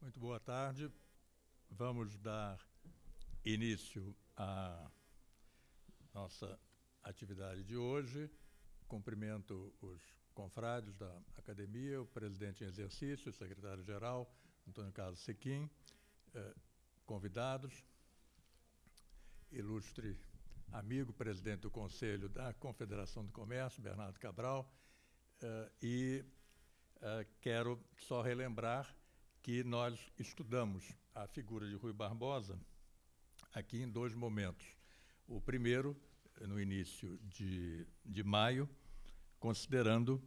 Muito boa tarde. Vamos dar início à nossa atividade de hoje. Cumprimento os confrades da academia, o presidente em exercício, o secretário-geral, Antônio Carlos Sequim, convidados, ilustre amigo, presidente do Conselho da Confederação do Comércio, Bernardo Cabral, quero só relembrar que nós estudamos a figura de Rui Barbosa aqui em dois momentos. O primeiro, no início de maio, considerando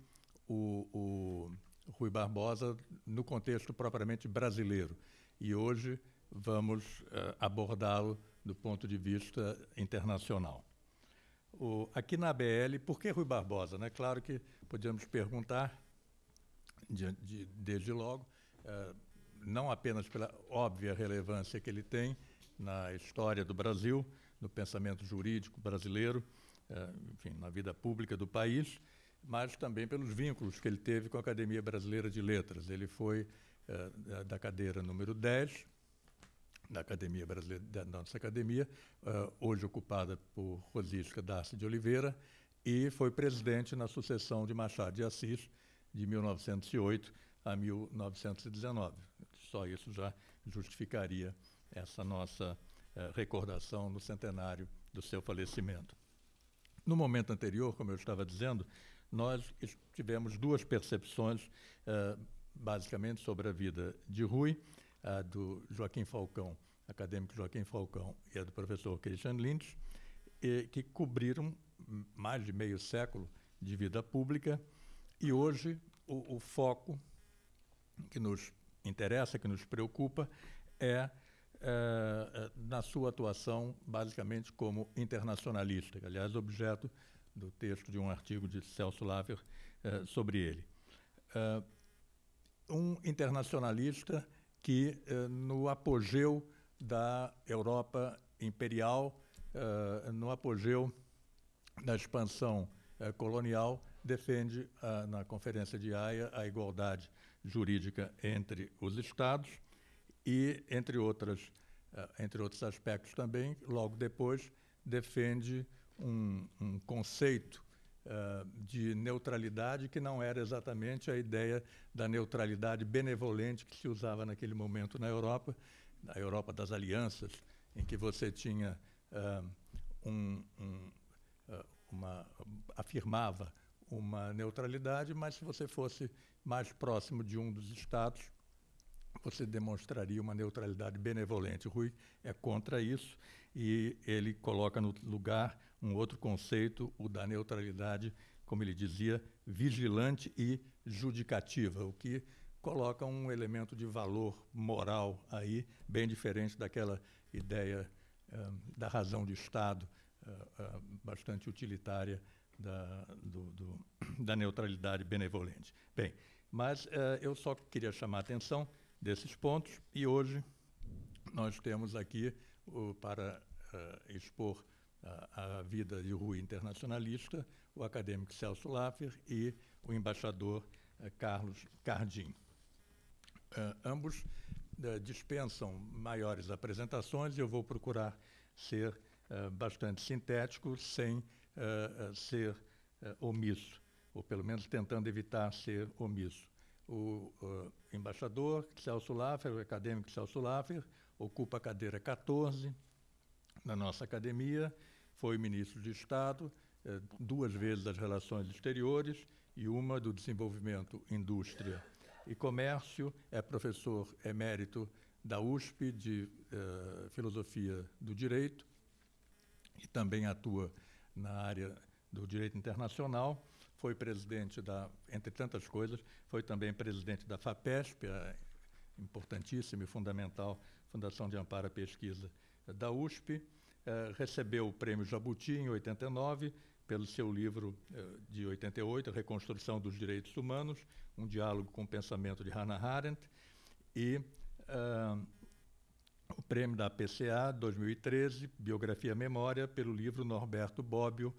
o Rui Barbosa no contexto propriamente brasileiro. E hoje vamos abordá-lo do ponto de vista internacional. Aqui na ABL, por que Rui Barbosa? Né? Claro que podíamos perguntar, desde logo, não apenas pela óbvia relevância que ele tem na história do Brasil, no pensamento jurídico brasileiro, enfim, na vida pública do país, mas também pelos vínculos que ele teve com a Academia Brasileira de Letras. Ele foi da cadeira número 10, da Academia Brasileira, da nossa academia, hoje ocupada por Rosisca Darcy de Oliveira, e foi presidente na sucessão de Machado de Assis, de 1908 a 1919. Só isso já justificaria essa nossa recordação no centenário do seu falecimento. No momento anterior, como eu estava dizendo, nós tivemos duas percepções, basicamente, sobre a vida de Rui, a do Joaquim Falcão, acadêmico Joaquim Falcão, e a do professor Christian Lynch, que cobriram mais de meio século de vida pública, e hoje o foco que nos interessa, que nos preocupa, na sua atuação, basicamente, como internacionalista, que, aliás, objeto do texto de um artigo de Celso Lafer sobre ele. Um internacionalista que, no apogeu da Europa imperial, no apogeu da expansão colonial, defende, na Conferência de Haia, a igualdade jurídica entre os Estados e, entre outros aspectos também, logo depois, defende um conceito de neutralidade que não era exatamente a ideia da neutralidade benevolente que se usava naquele momento na Europa das alianças, em que você tinha afirmava uma neutralidade, mas se você fosse mais próximo de um dos estados, você demonstraria uma neutralidade benevolente. O Rui é contra isso e ele coloca no lugar um outro conceito, o da neutralidade, como ele dizia, vigilante e judicativa, o que coloca um elemento de valor moral aí, bem diferente daquela ideia da razão de Estado, bastante utilitária da neutralidade benevolente. Bem, mas eu só queria chamar a atenção desses pontos, e hoje nós temos aqui, para expor a vida de Rui internacionalista, o acadêmico Celso Lafer e o embaixador Carlos Cardim. Ambos dispensam maiores apresentações e eu vou procurar ser bastante sintético, sem ser omisso, ou pelo menos tentando evitar ser omisso. O embaixador Celso Lafer, o acadêmico Celso Lafer, ocupa a cadeira 14 na nossa academia, foi ministro de Estado, duas vezes das Relações Exteriores e uma do Desenvolvimento, Indústria e Comércio, é professor emérito da USP de Filosofia do Direito e também atua na área do direito internacional. Foi presidente entre tantas coisas, foi também presidente da FAPESP, a importantíssima e fundamental Fundação de Amparo à Pesquisa da USP. Recebeu o Prêmio Jabuti em 89, pelo seu livro de 88, Reconstrução dos Direitos Humanos, um diálogo com o pensamento de Hannah Arendt, e o Prêmio da PCA, 2013, Biografia Memória, pelo livro Norberto Bobbio,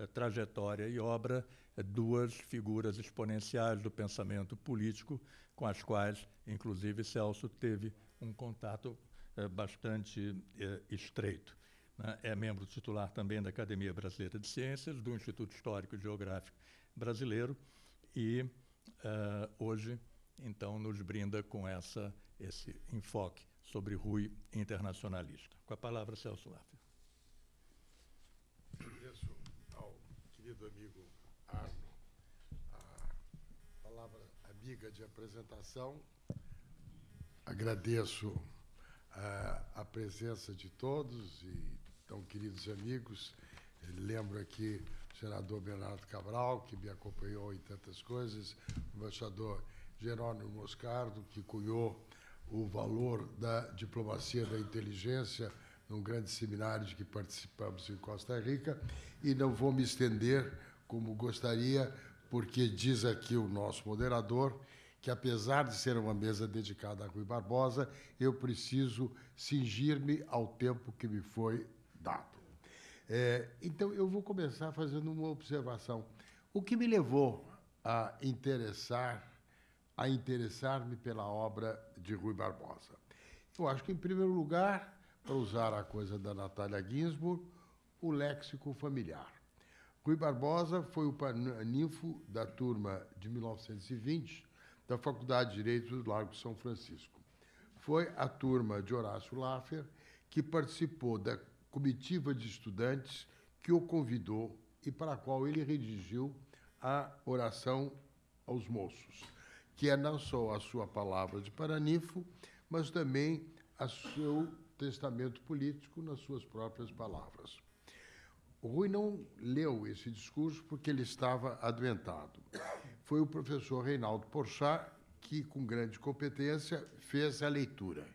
trajetória e obra, duas figuras exponenciais do pensamento político, com as quais, inclusive, Celso teve um contato bastante estreito. Né? É membro titular também da Academia Brasileira de Ciências, do Instituto Histórico e Geográfico Brasileiro, e hoje, então, nos brinda com esse enfoque sobre Rui internacionalista. Com a palavra, Celso Laffer. Agradeço ao querido amigo Arno a palavra amiga de apresentação. Agradeço a presença de todos e tão queridos amigos. Lembro aqui o senador Bernardo Cabral, que me acompanhou em tantas coisas, o embaixador Jerônimo Moscardo, que cunhou o valor da diplomacia da inteligência num grande seminário de que participamos em Costa Rica, e não vou me estender como gostaria, porque diz aqui o nosso moderador que, apesar de ser uma mesa dedicada a Rui Barbosa, eu preciso cingir-me ao tempo que me foi dado. Então, eu vou começar fazendo uma observação. O que me levou a interessar-me pela obra de Rui Barbosa? Eu acho que, em primeiro lugar, para usar a coisa da Natália Ginsburg, o léxico familiar. Rui Barbosa foi o paraninfo da turma de 1920 da Faculdade de Direito do Largo de São Francisco. Foi a turma de Horácio Laffer que participou da comitiva de estudantes que o convidou e para a qual ele redigiu a oração aos moços, que é não só a sua palavra de paraninfo, mas também o seu testamento político nas suas próprias palavras. O Rui não leu esse discurso porque ele estava adoentado. Foi o professor Reinaldo Porchat que, com grande competência, fez a leitura.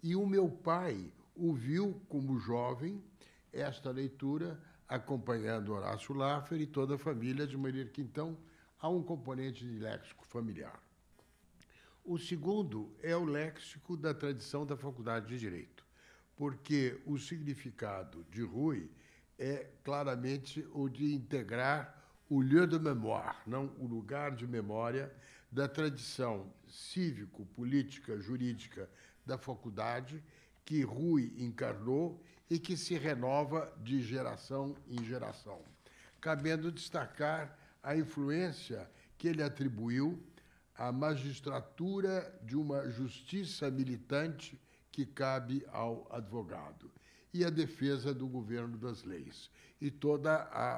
E o meu pai ouviu, como jovem, esta leitura, acompanhando Horácio Laffer e toda a família, de maneira que, então, há um componente de léxico familiar. O segundo é o léxico da tradição da Faculdade de Direito, porque o significado de Rui é claramente o de integrar o lieu de mémoire, não o lugar de memória da tradição cívico-política, jurídica da faculdade, que Rui encarnou e que se renova de geração em geração, cabendo destacar a influência que ele atribuiu à magistratura de uma justiça militante que cabe ao advogado, e a defesa do governo das leis, e todo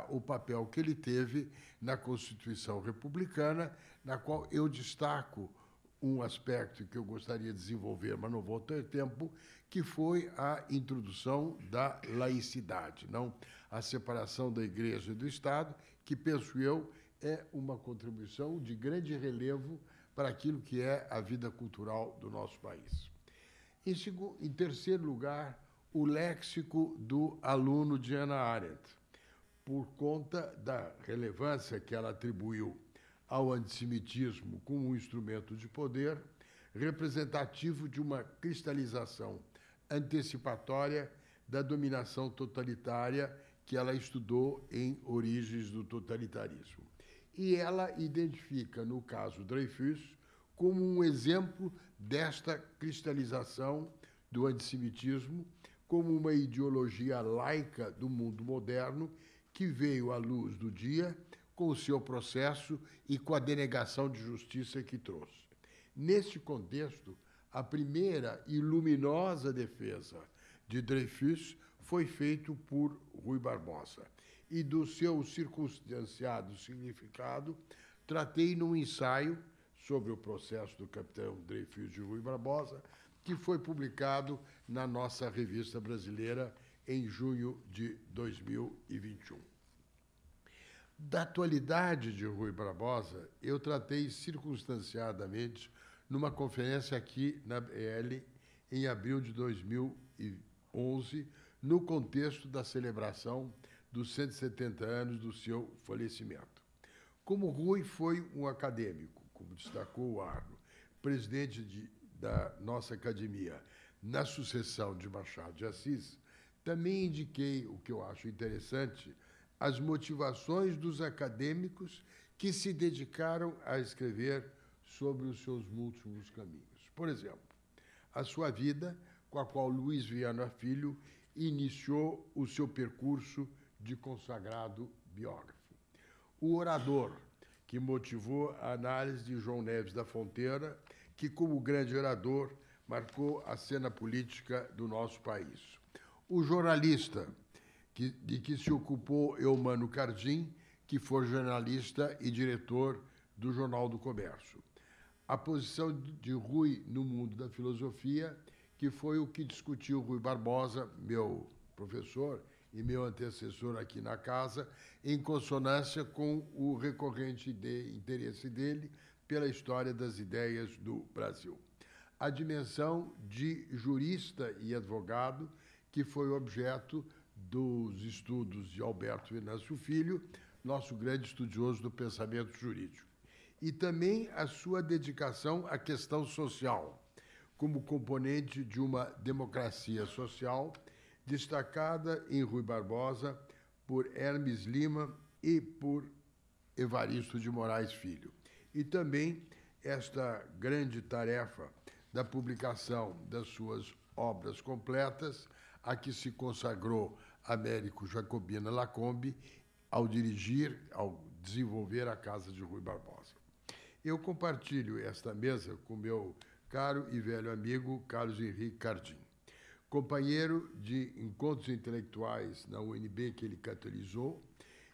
o papel que ele teve na Constituição Republicana, na qual eu destaco um aspecto que eu gostaria de desenvolver, mas não vou ter tempo, que foi a introdução da laicidade, não a separação da Igreja e do Estado, que, penso eu, é uma contribuição de grande relevo para aquilo que é a vida cultural do nosso país. Em terceiro lugar, o léxico do aluno de Hannah Arendt, por conta da relevância que ela atribuiu ao antissemitismo como um instrumento de poder, representativo de uma cristalização antecipatória da dominação totalitária que ela estudou em Origens do Totalitarismo. E ela identifica, no caso Dreyfus, como um exemplo desta cristalização do antissemitismo, como uma ideologia laica do mundo moderno que veio à luz do dia com o seu processo e com a denegação de justiça que trouxe. Nesse contexto, a primeira e luminosa defesa de Dreyfus foi feita por Rui Barbosa. E do seu circunstanciado significado, tratei num ensaio sobre o processo do capitão Dreyfus de Rui Barbosa, que foi publicado na nossa revista brasileira em junho de 2021. Da atualidade de Rui Barbosa, eu tratei circunstanciadamente numa conferência aqui na BL em abril de 2011, no contexto da celebração dos 170 anos do seu falecimento. Como Rui foi um acadêmico, como destacou o Arno, presidente da nossa academia, na sucessão de Machado de Assis, também indiquei o que eu acho interessante, as motivações dos acadêmicos que se dedicaram a escrever sobre os seus múltiplos caminhos. Por exemplo, a sua vida, com a qual Luiz Viana Filho iniciou o seu percurso de consagrado biógrafo. O orador, que motivou a análise de João Neves da Fronteira, que, como grande orador, marcou a cena política do nosso país. O jornalista, de que se ocupou Eumano Cardim, que foi jornalista e diretor do Jornal do Comércio. A posição de Rui no mundo da filosofia, que foi o que discutiu Rui Barbosa, meu professor e meu antecessor aqui na casa, em consonância com o recorrente interesse dele pela história das ideias do Brasil. A dimensão de jurista e advogado, que foi objeto dos estudos de Alberto Venâncio Filho, nosso grande estudioso do pensamento jurídico. E também a sua dedicação à questão social, como componente de uma democracia social, destacada em Rui Barbosa por Hermes Lima e por Evaristo de Moraes Filho. E também esta grande tarefa da publicação das suas obras completas, a que se consagrou Américo Jacobina Lacombe ao desenvolver a Casa de Rui Barbosa. Eu compartilho esta mesa com meu caro e velho amigo Carlos Henrique Cardim, companheiro de encontros intelectuais na UNB que ele catalisou,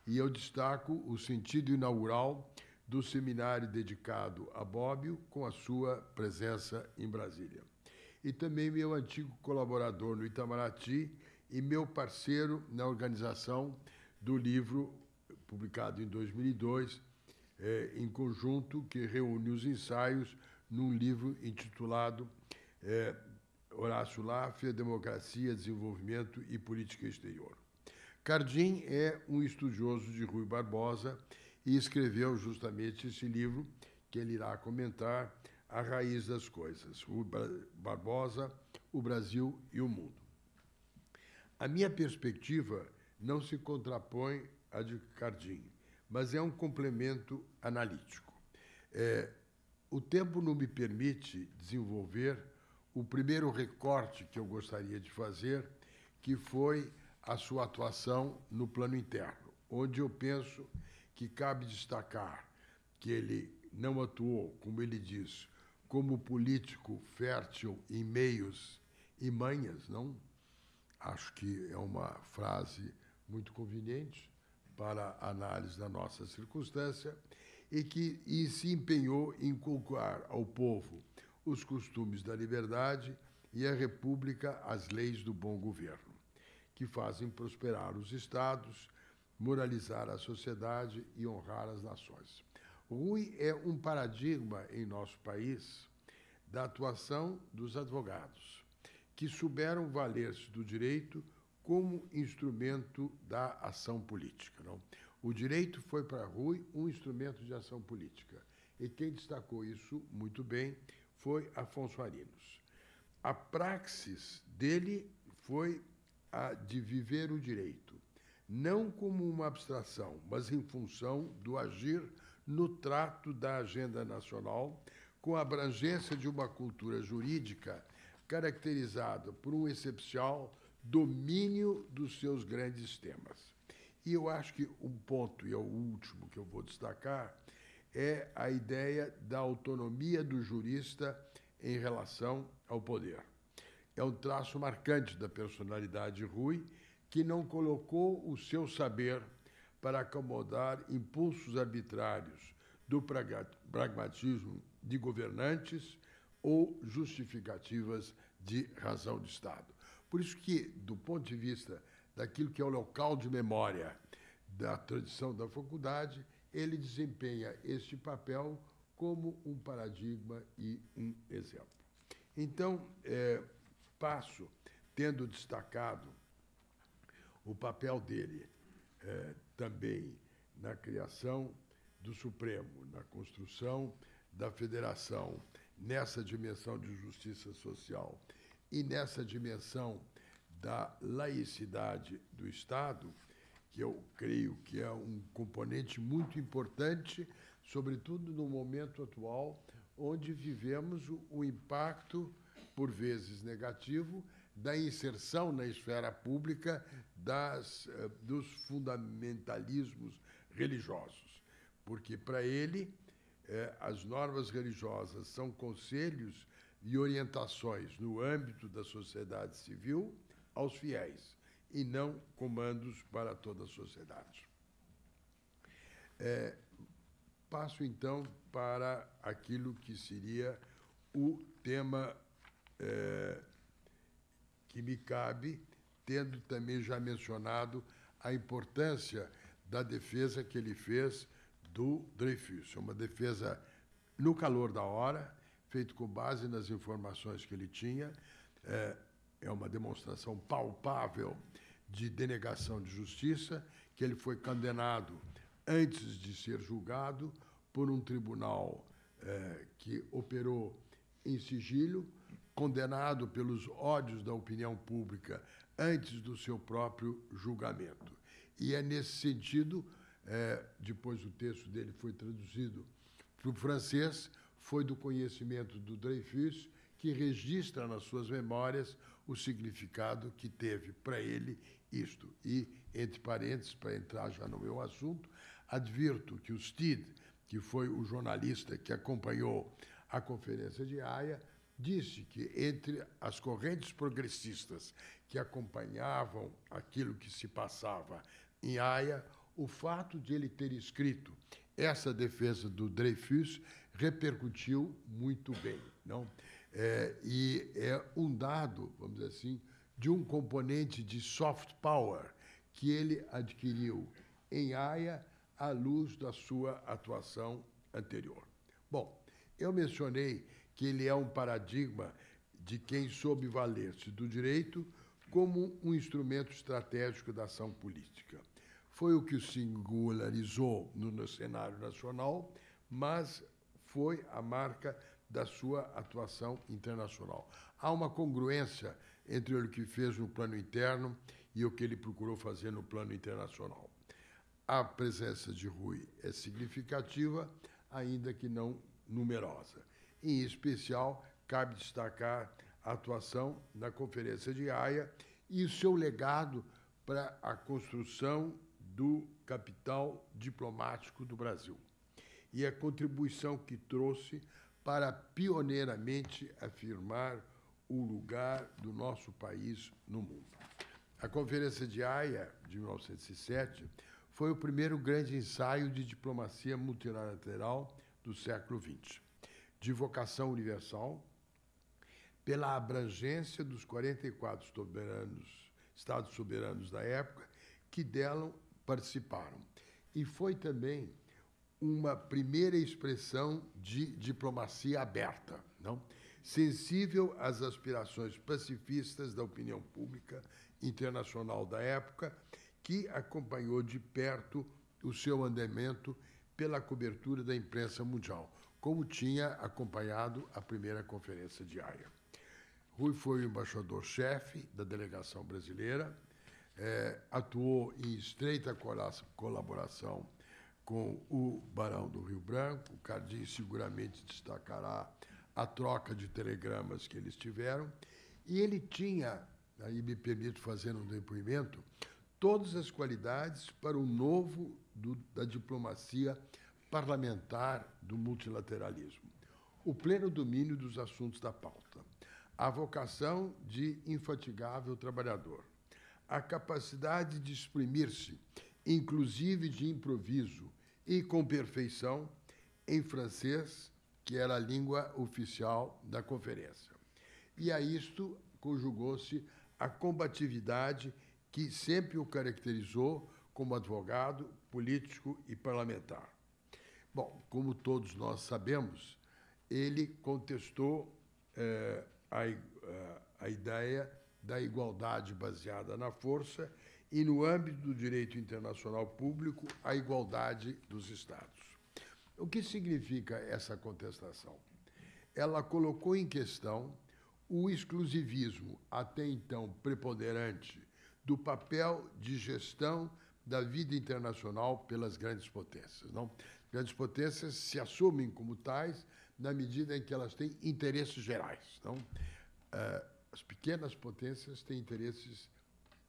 e eu destaco o sentido inaugural do seminário dedicado a Bobbio, com a sua presença em Brasília. E também meu antigo colaborador no Itamaraty e meu parceiro na organização do livro, publicado em 2002, em conjunto, que reúne os ensaios num livro intitulado Horácio Laffey, Democracia, Desenvolvimento e Política Exterior. Cardim é um estudioso de Rui Barbosa e escreveu justamente esse livro que ele irá comentar, A Raiz das Coisas, Rui Barbosa, o Brasil e o Mundo. A minha perspectiva não se contrapõe à de Cardim, mas é um complemento analítico. O tempo não me permite desenvolver o primeiro recorte que eu gostaria de fazer, que foi a sua atuação no plano interno, onde eu penso que cabe destacar que ele não atuou, como ele diz, como político fértil em meios e manhas, não? Acho que é uma frase muito conveniente para a análise da nossa circunstância, e se empenhou em inculcar ao povo os costumes da liberdade e à República as leis do bom governo, que fazem prosperar os estados, moralizar a sociedade e honrar as nações. Rui é um paradigma em nosso país da atuação dos advogados, que souberam valer-se do direito como instrumento da ação política. Não? O direito foi para Rui um instrumento de ação política. E quem destacou isso muito bem foi Afonso Arinos. A praxis dele foi a de viver o direito, não como uma abstração, mas em função do agir no trato da agenda nacional, com a abrangência de uma cultura jurídica caracterizada por um excepcional domínio dos seus grandes temas. E eu acho que um ponto, e é o último que eu vou destacar, é a ideia da autonomia do jurista em relação ao poder. É um traço marcante da personalidade de Rui, que não colocou o seu saber para acomodar impulsos arbitrários do pragmatismo de governantes ou justificativas de razão de Estado. Por isso que, do ponto de vista daquilo que é o local de memória da tradição da faculdade, ele desempenha este papel como um paradigma e um exemplo. Então, passo, tendo destacado o papel dele também na criação do Supremo, na construção da Federação, nessa dimensão de justiça social e nessa dimensão da laicidade do Estado, que eu creio que é um componente muito importante, sobretudo no momento atual, onde vivemos o impacto, por vezes negativo, da inserção na esfera pública dos fundamentalismos religiosos. Porque, para ele, as normas religiosas são conselhos e orientações no âmbito da sociedade civil aos fiéis, e não comandos para toda a sociedade. Passo, então, para aquilo que seria o tema que me cabe, tendo também já mencionado a importância da defesa que ele fez do Dreyfus. É uma defesa no calor da hora, feita com base nas informações que ele tinha. É uma demonstração palpável de denegação de justiça, que ele foi condenado antes de ser julgado por um tribunal que operou em sigilo, condenado pelos ódios da opinião pública antes do seu próprio julgamento. E é nesse sentido, depois o texto dele foi traduzido para o francês, foi do conhecimento do Dreyfus que registra nas suas memórias o significado que teve para ele isto. E, entre parênteses, para entrar já no meu assunto, advirto que o Steed, que foi o jornalista que acompanhou a Conferência de Haia, disse que, entre as correntes progressistas que acompanhavam aquilo que se passava em Haia, o fato de ele ter escrito essa defesa do Dreyfus repercutiu muito bem, não? E é um dado, vamos dizer assim, de um componente de soft power que ele adquiriu em Haia à luz da sua atuação anterior. Bom, eu mencionei que ele é um paradigma de quem soube valer-se do direito como um instrumento estratégico da ação política. Foi o que o singularizou no cenário nacional, mas foi a marca da sua atuação internacional. Há uma congruência entre o que fez no plano interno e o que ele procurou fazer no plano internacional. A presença de Rui é significativa, ainda que não numerosa. Em especial, cabe destacar a atuação na Conferência de Haia e o seu legado para a construção do capital diplomático do Brasil e a contribuição que trouxe para pioneiramente afirmar o lugar do nosso país no mundo. A Conferência de Haia, de 1907, foi o primeiro grande ensaio de diplomacia multilateral do século XX, de vocação universal, pela abrangência dos 44 Estados soberanos da época que dela participaram. E foi também uma primeira expressão de diplomacia aberta, não? Sensível às aspirações pacifistas da opinião pública internacional da época, que acompanhou de perto o seu andamento pela cobertura da imprensa mundial, como tinha acompanhado a primeira Conferência de Haia. Rui foi o embaixador-chefe da delegação brasileira, atuou em estreita colaboração com o Barão do Rio Branco. O Cardim seguramente destacará a troca de telegramas que eles tiveram, e ele tinha, aí me permito fazer um depoimento, todas as qualidades para o novo da diplomacia parlamentar do multilateralismo. O pleno domínio dos assuntos da pauta, a vocação de infatigável trabalhador, a capacidade de exprimir-se, inclusive de improviso e com perfeição, em francês, que era a língua oficial da conferência. E a isto conjugou-se a combatividade que sempre o caracterizou como advogado, político e parlamentar. Bom, como todos nós sabemos, ele contestou a ideia da igualdade baseada na força e, no âmbito do direito internacional público, a igualdade dos Estados. O que significa essa contestação? Ela colocou em questão o exclusivismo, até então preponderante, do papel de gestão da vida internacional pelas grandes potências. Não? Grandes potências se assumem como tais na medida em que elas têm interesses gerais. Não? As pequenas potências têm interesses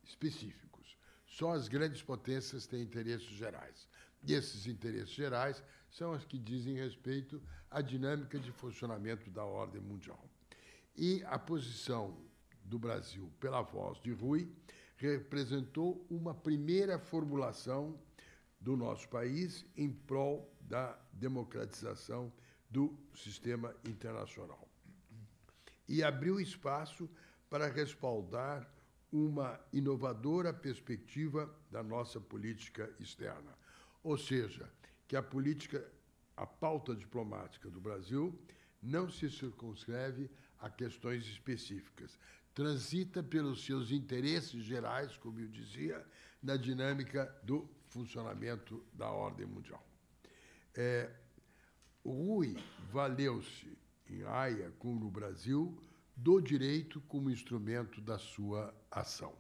específicos. Só as grandes potências têm interesses gerais. E esses interesses gerais são os que dizem respeito à dinâmica de funcionamento da ordem mundial. E a posição do Brasil, pela voz de Rui, representou uma primeira formulação do nosso país em prol da democratização do sistema internacional. E abriu espaço para respaldar uma inovadora perspectiva da nossa política externa. Ou seja, que a pauta diplomática do Brasil não se circunscreve a questões específicas. Transita pelos seus interesses gerais, como eu dizia, na dinâmica do funcionamento da ordem mundial. Rui valeu-se, em Haia, como no Brasil, do direito como instrumento da sua ação.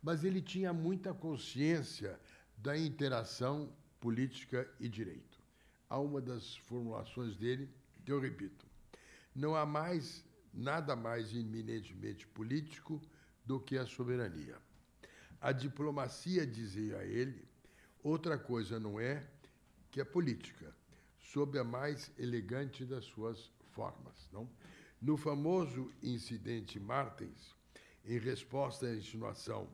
Mas ele tinha muita consciência da interação política e direito. Há uma das formulações dele, que eu repito, não há nada mais eminentemente político do que a soberania. A diplomacia, dizia ele, outra coisa não é que a política, sob a mais elegante das suas formas. Não? No famoso incidente Martens, em resposta à insinuação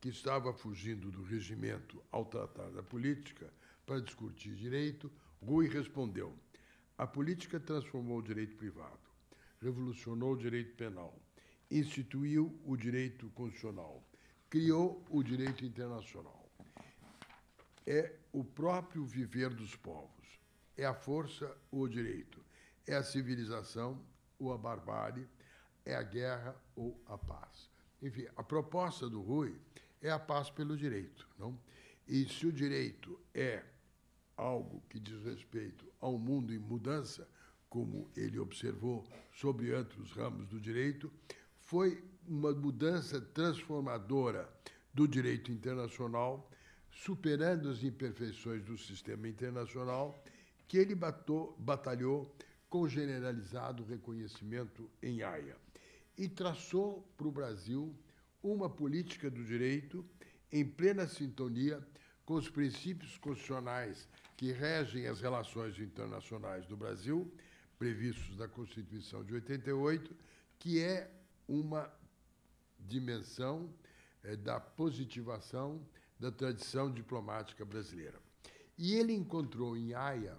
que estava fugindo do regimento ao tratar da política para discutir direito, Rui respondeu: a política transformou o direito privado, revolucionou o direito penal, instituiu o direito constitucional, criou o direito internacional. É o próprio viver dos povos, é a força ou o direito, é a civilização ou a barbárie, é a guerra ou a paz. Enfim, a proposta do Rui é a paz pelo direito. Não? E se o direito é algo que diz respeito ao mundo em mudança, como ele observou sobre outros ramos do direito, foi uma mudança transformadora do direito internacional, superando as imperfeições do sistema internacional, que ele batalhou com generalizado reconhecimento em Haia. E traçou para o Brasil uma política do direito em plena sintonia com os princípios constitucionais que regem as relações internacionais do Brasil, previstos na Constituição de 88, que é uma dimensão da positivação da tradição diplomática brasileira. E ele encontrou em Haia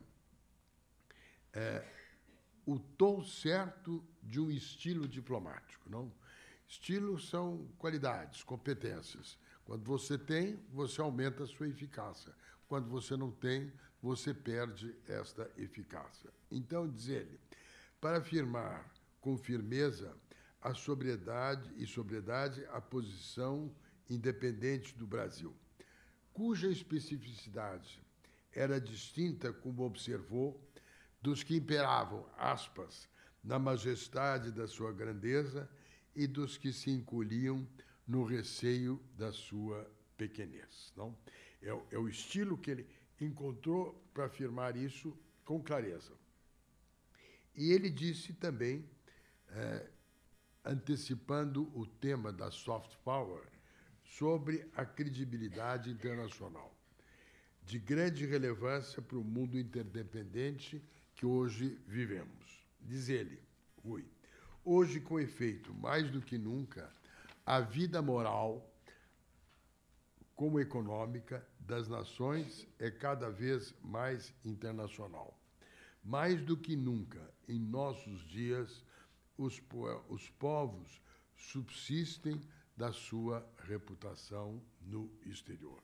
o tom certo de um estilo diplomático. Não? Estilos são qualidades, competências. Quando você tem, você aumenta a sua eficácia. Quando você não tem, você perde esta eficácia. Então, diz ele, para afirmar com firmeza a sobriedade a posição independente do Brasil, cuja especificidade era distinta, como observou, dos que imperavam, aspas, na majestade da sua grandeza e dos que se encolhiam no receio da sua pequenez. Não? É o estilo que ele encontrou para afirmar isso com clareza. E ele disse também, antecipando o tema da soft power, sobre a credibilidade internacional, de grande relevância para o mundo interdependente que hoje vivemos. Diz ele, Rui, hoje, com efeito, mais do que nunca, a vida moral, como econômica, das nações é cada vez mais internacional. Mais do que nunca, em nossos dias, os povos subsistem da sua reputação no exterior.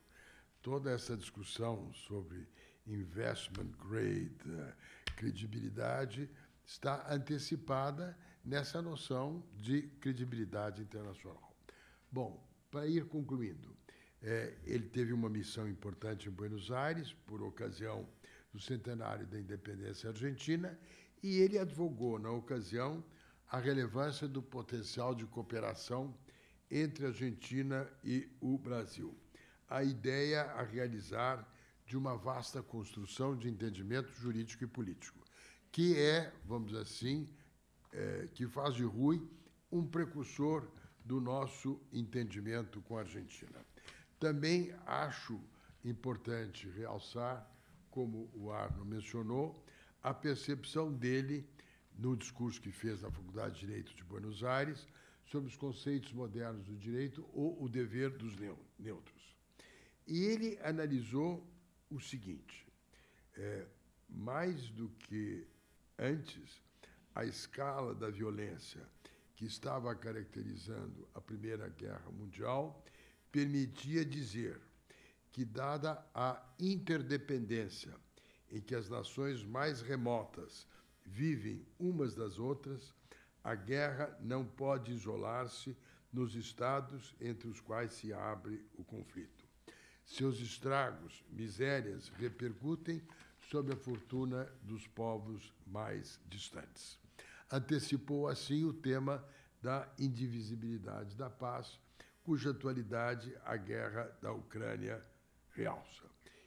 Toda essa discussão sobre investment grade, credibilidade, está antecipada nessa noção de credibilidade internacional. Bom, para ir concluindo, ele teve uma missão importante em Buenos Aires, por ocasião do centenário da independência argentina, e ele advogou, na ocasião, a relevância do potencial de cooperação entre a Argentina e o Brasil. a ideia a realizar de uma vasta construção de entendimento jurídico e político, que é, vamos dizer assim, que faz de Rui um precursor do nosso entendimento com a Argentina. Também acho importante realçar, como o Arno mencionou, a percepção dele, no discurso que fez na Faculdade de Direito de Buenos Aires, sobre os conceitos modernos do direito ou o dever dos neutros. E ele analisou o seguinte, mais do que antes, a escala da violência que estava caracterizando a Primeira Guerra Mundial permitia dizer que, dada a interdependência em que as nações mais remotas vivem umas das outras, a guerra não pode isolar-se nos estados entre os quais se abre o conflito. Seus estragos, misérias, repercutem sobre a fortuna dos povos mais distantes. Antecipou, assim, o tema da indivisibilidade da paz, cuja atualidade a guerra da Ucrânia realça.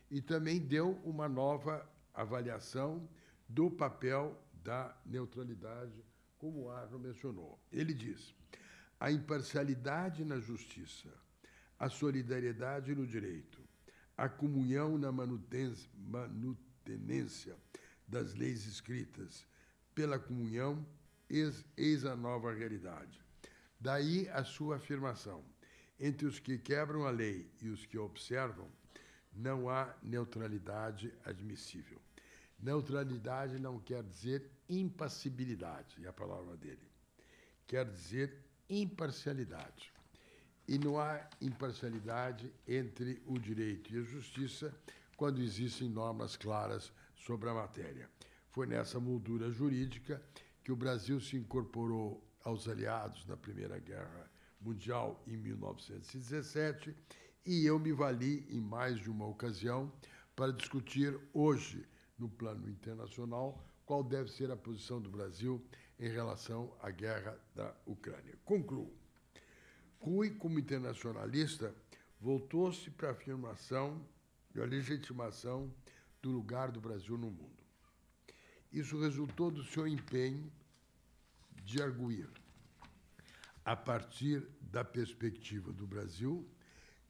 E também deu uma nova avaliação do papel da neutralidade, como o Arno mencionou. Ele diz: a imparcialidade na justiça, a solidariedade no direito, a comunhão na manutenência das leis escritas pela comunhão, eis a nova realidade. Daí a sua afirmação: entre os que quebram a lei e os que a observam, não há neutralidade admissível. Neutralidade não quer dizer impassibilidade, é a palavra dele. Quer dizer imparcialidade. E não há imparcialidade entre o direito e a justiça quando existem normas claras sobre a matéria. Foi nessa moldura jurídica que o Brasil se incorporou aos aliados na Primeira Guerra Mundial em 1917, e eu me vali em mais de uma ocasião para discutir hoje, no plano internacional, qual deve ser a posição do Brasil em relação à guerra da Ucrânia. Concluo. Rui, como internacionalista, voltou-se para a afirmação e a legitimação do lugar do Brasil no mundo. Isso resultou do seu empenho de arguir, a partir da perspectiva do Brasil,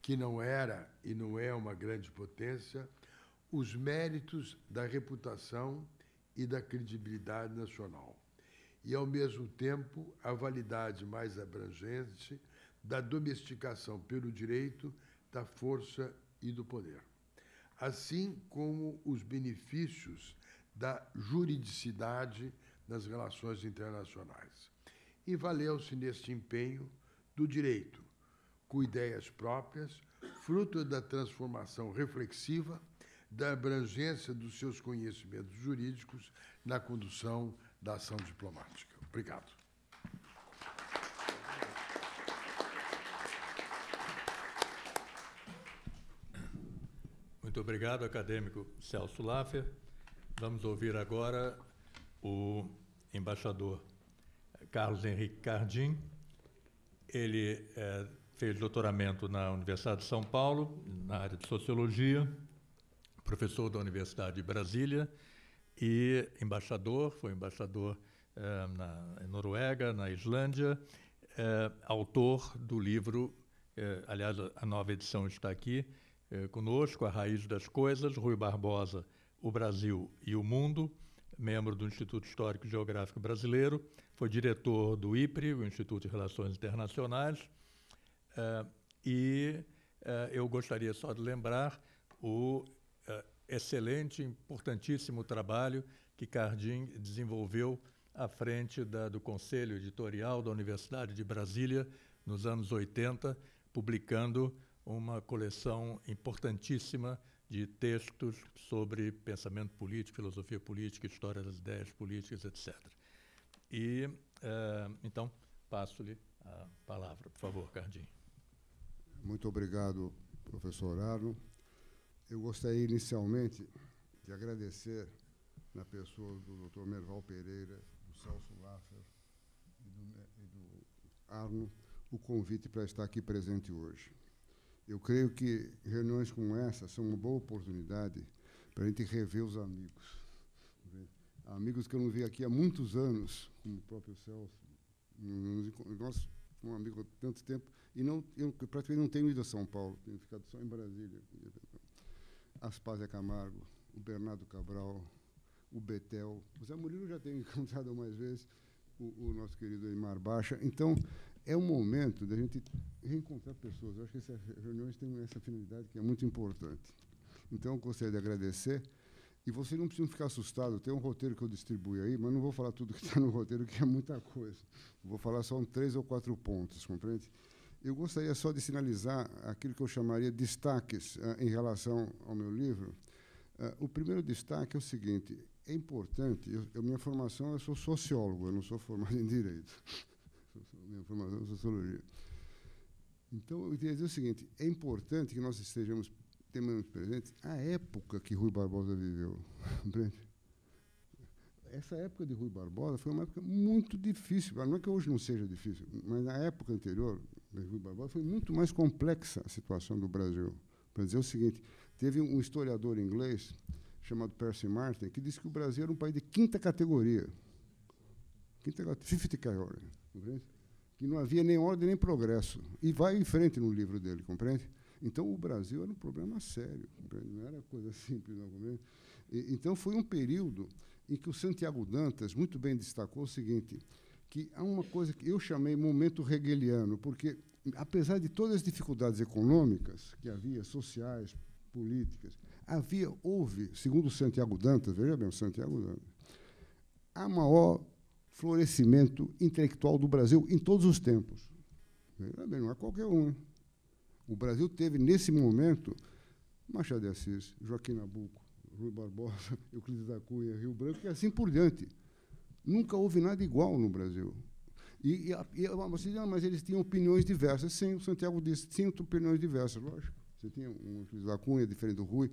que não era e não é uma grande potência, os méritos da reputação e da credibilidade nacional, e, ao mesmo tempo, a validade mais abrangente da domesticação pelo direito, da força e do poder, assim como os benefícios da juridicidade nas relações internacionais. E valeu-se neste empenho do direito, com ideias próprias, fruto da transformação reflexiva, da abrangência dos seus conhecimentos jurídicos na condução da ação diplomática. Obrigado. Muito obrigado, acadêmico Celso Laffer. Vamos ouvir agora o embaixador Carlos Henrique Cardim. Ele fez doutoramento na Universidade de São Paulo, na área de Sociologia, professor da Universidade de Brasília e embaixador, foi embaixador na Noruega, na Islândia, autor do livro, aliás, a nova edição está aqui conosco, A Raiz das Coisas, Rui Barbosa, O Brasil e o Mundo, membro do Instituto Histórico e Geográfico Brasileiro, foi diretor do IPRI, o Instituto de Relações Internacionais, eu gostaria só de lembrar o excelente, importantíssimo trabalho que Cardim desenvolveu à frente do Conselho Editorial da Universidade de Brasília nos anos 80, publicando uma coleção importantíssima de textos sobre pensamento político, filosofia política, história das ideias políticas, etc. E, então, passo-lhe a palavra, por favor, Cardim. Muito obrigado, professor Arno. Eu gostaria inicialmente de agradecer, na pessoa do Dr. Merval Pereira, do Celso Laffer e do Arno, o convite para estar aqui presente hoje. Eu creio que reuniões como essa são uma boa oportunidade para a gente rever os amigos. Amigos que eu não vi aqui há muitos anos, como o próprio Celso. Nós, um amigo há tanto tempo, e eu praticamente não tenho ido a São Paulo, tenho ficado só em Brasília. Aspásia Camargo, o Bernardo Cabral, o Betel. O Zé Murilo já tenho encontrado mais vezes, o nosso querido Eymar Baixa. Então, é um momento da gente reencontrar pessoas. Eu acho que essas reuniões têm essa finalidade que é muito importante. Então, eu gostaria de agradecer. E vocês não precisam ficar assustados. Tem um roteiro que eu distribuo aí, mas não vou falar tudo que está no roteiro, que é muita coisa. Vou falar só 3 ou 4 pontos, compreende? Eu gostaria só de sinalizar aquilo que eu chamaria de destaques em relação ao meu livro. O primeiro destaque é o seguinte: é importante, minha formação, eu sou sociólogo, eu não sou formado em Direito. Minha formação é Sociologia. Então, eu queria dizer o seguinte: é importante que nós estejamos temos presente a época que Rui Barbosa viveu. Essa época de Rui Barbosa foi uma época muito difícil. Não é que hoje não seja difícil, mas na época anterior de Rui Barbosa foi muito mais complexa a situação do Brasil. Para dizer o seguinte, teve um historiador inglês chamado Percy Martin que disse que o Brasil era um país de quinta categoria. Fifth category, compreende? Que não havia nem ordem nem progresso. E vai em frente no livro dele, compreende? Então, o Brasil era um problema sério, não era coisa simples, não. Então, foi um período em que o Santiago Dantas muito bem destacou o seguinte, que há uma coisa que eu chamei momento hegeliano, porque, apesar de todas as dificuldades econômicas que havia, sociais, políticas, houve, segundo o Santiago Dantas, veja bem, o Santiago Dantas, a maior florescimento intelectual do Brasil em todos os tempos. Veja bem, não é qualquer um, hein? O Brasil teve, nesse momento, Machado de Assis, Joaquim Nabuco, Rui Barbosa, Euclides da Cunha, Rio Branco, e assim por diante. Nunca houve nada igual no Brasil. Você diz, mas eles tinham opiniões diversas. Sim, o Santiago disse, tinha opiniões diversas, lógico. Você tinha um Euclides da Cunha, diferente do Rui,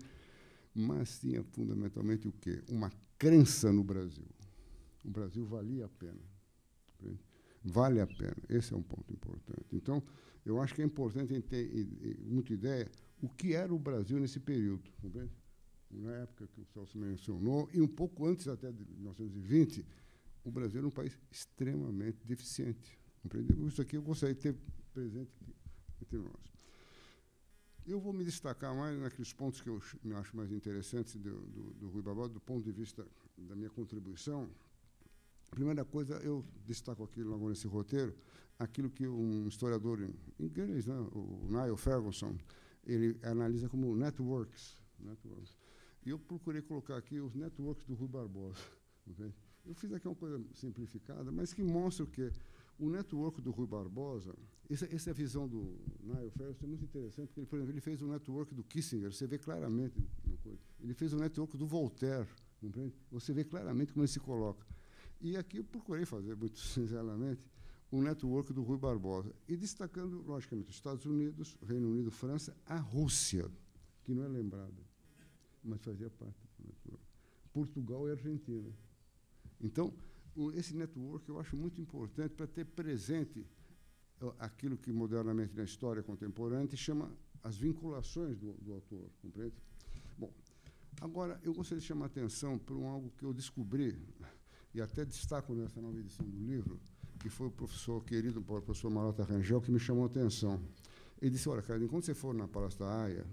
mas tinha, fundamentalmente, o quê? Uma crença no Brasil. O Brasil valia a pena. Vale a pena. Esse é um ponto importante. Então, eu acho que é importante a gente ter muita ideia o que era o Brasil nesse período. Compreende? Na época que o Celso mencionou, e um pouco antes até de 1920, o Brasil era um país extremamente deficiente. Compreende? Isso aqui eu gostaria de ter presente aqui entre nós. Eu vou me destacar mais naqueles pontos que eu acho mais interessantes do Rui Barbosa, do ponto de vista da minha contribuição. A primeira coisa, eu destaco aqui logo nesse roteiro, aquilo que um historiador inglês, né, o Niall Ferguson, ele analisa como networks. E eu procurei colocar aqui os networks do Rui Barbosa. Okay? Eu fiz aqui uma coisa simplificada, mas que mostra o quê? O network do Rui Barbosa, essa visão do Niall Ferguson é muito interessante, porque, por exemplo, ele fez o network do Kissinger, você vê claramente uma coisa. Ele fez o network do Voltaire, compreende? Você vê claramente como ele se coloca. E aqui eu procurei fazer, muito sinceramente, o network do Rui Barbosa, e destacando, logicamente, os Estados Unidos, Reino Unido, França, a Rússia, que não é lembrada, mas fazia parte do network. Portugal e Argentina. Então, esse network eu acho muito importante para ter presente aquilo que modernamente na história contemporânea se chama as vinculações do autor, compreende? Bom, agora eu gostaria de chamar a atenção para algo que eu descobri, e até destaco nessa nova edição do livro, que foi o professor querido, o professor Marota Rangel, que me chamou a atenção. Ele disse, olha, cara, enquanto você for na Palácio da Haia,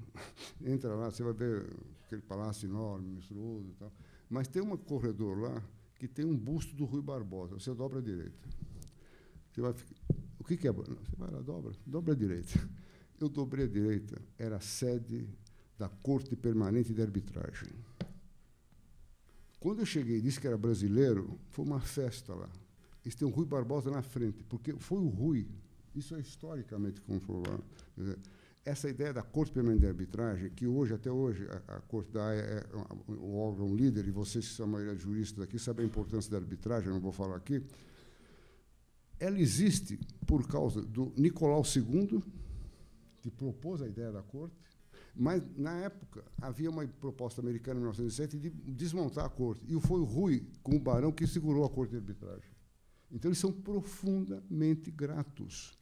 entra lá, você vai ver aquele palácio enorme, monstruoso e tal, mas tem um corredor lá que tem um busto do Rui Barbosa. Você dobra à direita. Você vai ficar, o que é? Você vai lá, dobra à direita. Eu dobrei à direita, era a sede da Corte Permanente de Arbitragem. Quando eu cheguei e disse que era brasileiro, foi uma festa lá. Eles têm o Rui Barbosa na frente, porque foi o Rui, isso é historicamente comprovado. Essa ideia da Corte Permanente de Arbitragem, que hoje, até hoje, a Corte da Haia é o órgão líder, e vocês, que são a maioria de juristas aqui, sabem a importância da arbitragem, não vou falar aqui, ela existe por causa do Nicolau II, que propôs a ideia da Corte, mas, na época, havia uma proposta americana, em 1907, de desmontar a Corte, e foi o Rui, com o Barão, que segurou a Corte de Arbitragem. Então, eles são profundamente gratos.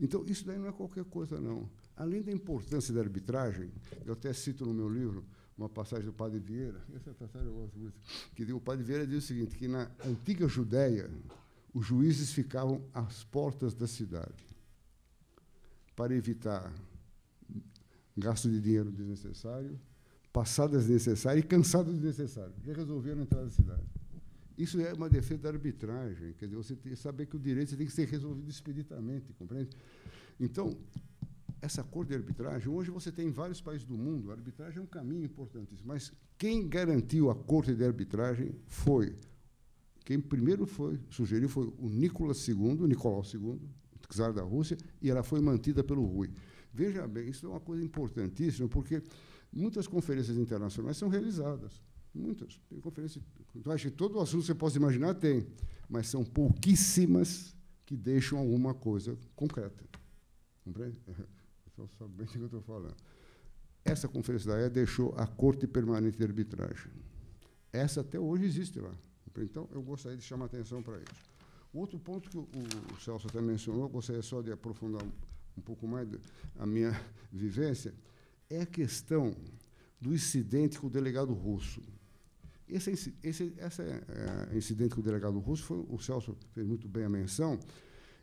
Então, isso daí não é qualquer coisa, não. Além da importância da arbitragem, eu até cito no meu livro uma passagem do Padre Vieira, essa passagem eu gosto muito, que o Padre Vieira diz o seguinte, que na antiga Judéia, os juízes ficavam às portas da cidade para evitar gasto de dinheiro desnecessário, passadas desnecessárias e cansadas desnecessárias, que resolveram entrar na cidade. Isso é uma defesa da arbitragem, quer dizer, você tem que saber que o direito tem que ser resolvido expeditamente, compreende? Então, essa corte de arbitragem, hoje você tem em vários países do mundo, a arbitragem é um caminho importantíssimo, mas quem garantiu a corte de arbitragem foi, quem primeiro sugeriu foi o Nicolau II, czar da Rússia, e ela foi mantida pelo Rui. Veja bem, isso é uma coisa importantíssima, porque muitas conferências internacionais são realizadas. Muitas. Tem conferências. Eu acho que todo o assunto que você possa imaginar tem, mas são pouquíssimas que deixam alguma coisa concreta. Compreende? Então, sabe bem o que eu estou falando. Essa conferência da EA deixou a Corte Permanente de Arbitragem. Essa até hoje existe lá. Então, eu gostaria de chamar a atenção para isso. Outro ponto que o Celso até mencionou, gostaria só de aprofundar um pouco mais a minha vivência, é a questão do incidente com o delegado russo. Esse incidente com o delegado russo, o Celso fez muito bem a menção,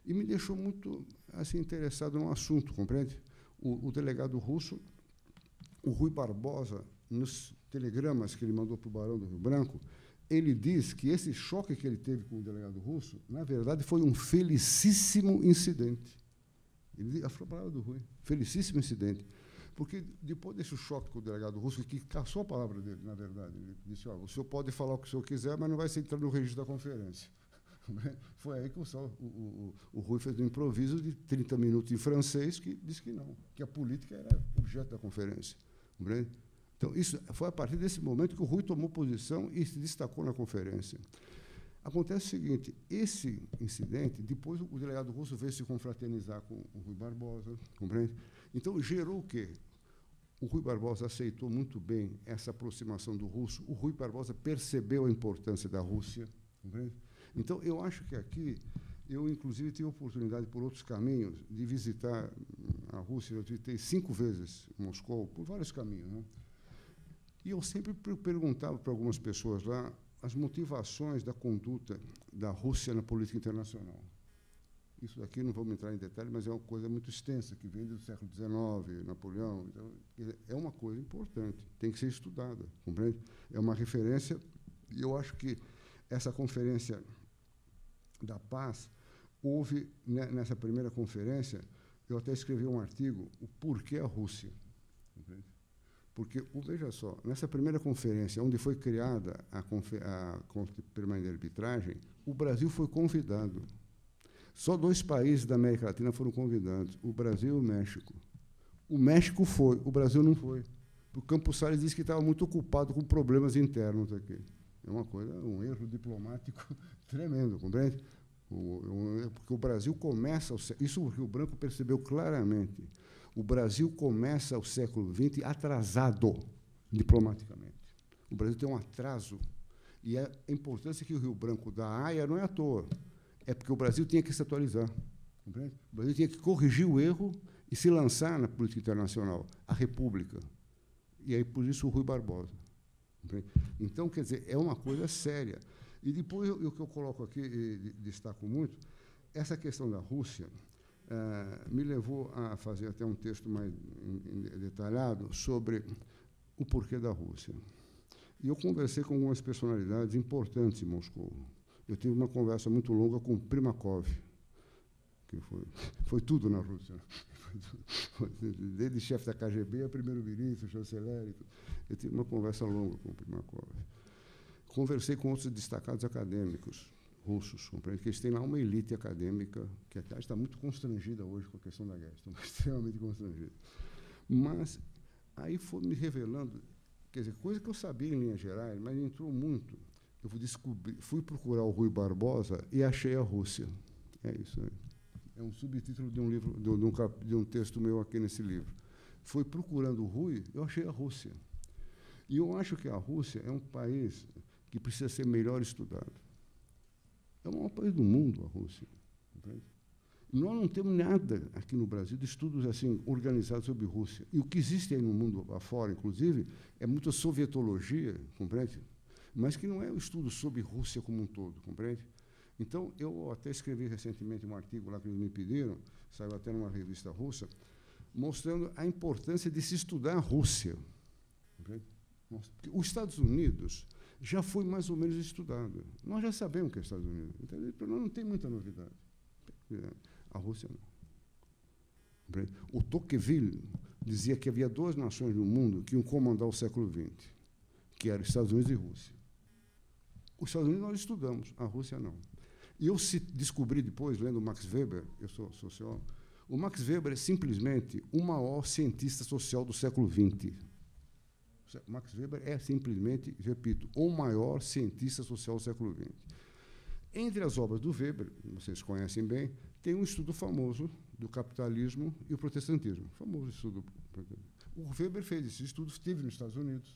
e me deixou muito assim, interessado no assunto, compreende? O delegado russo, o Rui Barbosa, nos telegramas que ele mandou para o Barão do Rio Branco, ele diz que esse choque que ele teve com o delegado russo, na verdade, foi um felicíssimo incidente. Ele falou a palavra do Rui, felicíssimo incidente. Porque depois desse choque com o delegado russo, que caçou a palavra dele, na verdade, ele disse, o senhor pode falar o que o senhor quiser, mas não vai ser entrar no registro da conferência. Foi aí que o Rui fez um improviso de 30 minutos em francês, que disse que não, que a política era objeto da conferência. Então, isso foi a partir desse momento que o Rui tomou posição e se destacou na conferência. Acontece o seguinte, esse incidente, depois o delegado russo veio se confraternizar com o Rui Barbosa, compreende? Então, gerou o quê? O Rui Barbosa aceitou muito bem essa aproximação do russo, o Rui Barbosa percebeu a importância da Rússia, compreende? Então, eu acho que aqui, eu, inclusive, tive a oportunidade, por outros caminhos, de visitar a Rússia. Eu visitei 5 vezes Moscou, por vários caminhos, né? E eu sempre perguntava para algumas pessoas lá as motivações da conduta da Rússia na política internacional. Isso daqui não vamos entrar em detalhe, mas é uma coisa muito extensa, que vem do século XIX, Napoleão. Então, é uma coisa importante, tem que ser estudada, compreende? É uma referência, e eu acho que essa conferência da paz, houve, nessa primeira conferência, eu até escrevi um artigo, o porquê a Rússia. Compreende? Porque, veja só, nessa primeira conferência, onde foi criada a Corte Permanente de Arbitragem, o Brasil foi convidado. Só 2 países da América Latina foram convidados, o Brasil e o México. O México foi, o Brasil não foi. O Campos Salles disse que estava muito ocupado com problemas internos aqui. É uma coisa, um erro diplomático tremendo, compreende? Porque o Brasil começa, isso o Rio Branco percebeu claramente, o Brasil começa o século XX atrasado diplomaticamente. O Brasil tem um atraso. E a importância que o Rio Branco da Haia não é à toa. É porque o Brasil tinha que se atualizar. Compreende? O Brasil tinha que corrigir o erro e se lançar na política internacional, a República. E aí, por isso, o Rui Barbosa. Compreende? Então, quer dizer, é uma coisa séria. E depois, o que eu coloco aqui, e destaco muito, essa questão da Rússia, me levou a fazer até um texto mais detalhado sobre o porquê da Rússia. E eu conversei com algumas personalidades importantes em Moscou. Eu tive uma conversa muito longa com Primakov, que foi tudo na Rússia. Desde chefe da KGB a primeiro-ministro, chanceler. Eu tive uma conversa longa com Primakov. Conversei com outros destacados acadêmicos russos, compreende? Que eles têm lá uma elite acadêmica que até está muito constrangida hoje com a questão da guerra, estão extremamente constrangida. Mas aí foi me revelando, quer dizer, coisa que eu sabia em linhas gerais, mas entrou muito. Eu fui procurar o Rui Barbosa e achei a Rússia. É isso aí. É um subtítulo de um livro, de um texto meu aqui nesse livro. Fui procurando o Rui, eu achei a Rússia. E eu acho que a Rússia é um país que precisa ser melhor estudado. É o maior país do mundo, a Rússia. Entende? Nós não temos nada aqui no Brasil de estudos assim organizados sobre Rússia. E o que existe aí no mundo afora, inclusive, é muita sovietologia, compreende? Mas que não é um estudo sobre Rússia como um todo, compreende? Então, eu até escrevi recentemente um artigo lá que eles me pediram, saiu até numa revista russa, mostrando a importância de se estudar a Rússia. Compreende? Os Estados Unidos já foi mais ou menos estudado. Nós já sabemos o que é Estados Unidos. Então, para nós não tem muita novidade. A Rússia não. O Tocqueville dizia que havia duas nações no mundo que iam comandar o século XX, que eram Estados Unidos e Rússia. Os Estados Unidos nós estudamos, a Rússia não. E eu descobri depois, lendo Max Weber, eu sou sociólogo, o Max Weber é simplesmente o maior cientista social do século XX. Max Weber é simplesmente, repito, o maior cientista social do século XX. Entre as obras do Weber, vocês conhecem bem, tem um estudo famoso do capitalismo e o protestantismo. Famoso estudo. O Weber fez esse estudo, esteve nos Estados Unidos.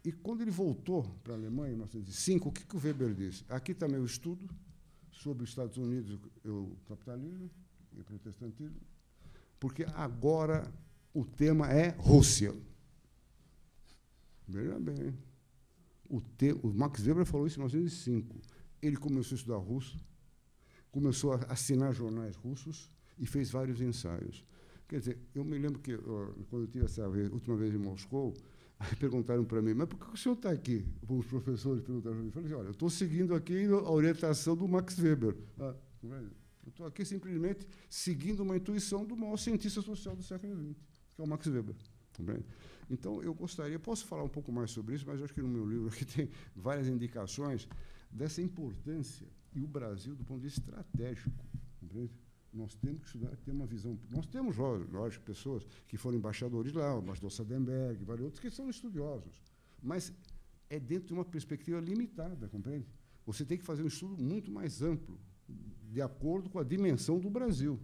E quando ele voltou para a Alemanha, em 1905, o que o Weber disse? Aqui também o estudo sobre os Estados Unidos, o capitalismo e o protestantismo, porque agora o tema é Rússia. Veja bem. O Max Weber falou isso em 1905. Ele começou a estudar russo, começou a assinar jornais russos e fez vários ensaios. Quer dizer, eu me lembro que, quando eu tive essa última vez em Moscou, aí perguntaram para mim, mas por que o senhor está aqui? Os professores perguntaram para mim. Eu falei, olha, eu estou seguindo aqui a orientação do Max Weber. Eu estou aqui simplesmente seguindo uma intuição do maior cientista social do século XX, que é o Max Weber. Então, eu gostaria, posso falar um pouco mais sobre isso, mas eu acho que no meu livro aqui tem várias indicações dessa importância, e o Brasil, do ponto de vista estratégico, compreende? Nós temos que estudar, ter uma visão. Nós temos, lógico, pessoas que foram embaixadores lá, o embaixador Sadenberg, vários outros que são estudiosos, mas é dentro de uma perspectiva limitada, compreende? Você tem que fazer um estudo muito mais amplo, de acordo com a dimensão do Brasil.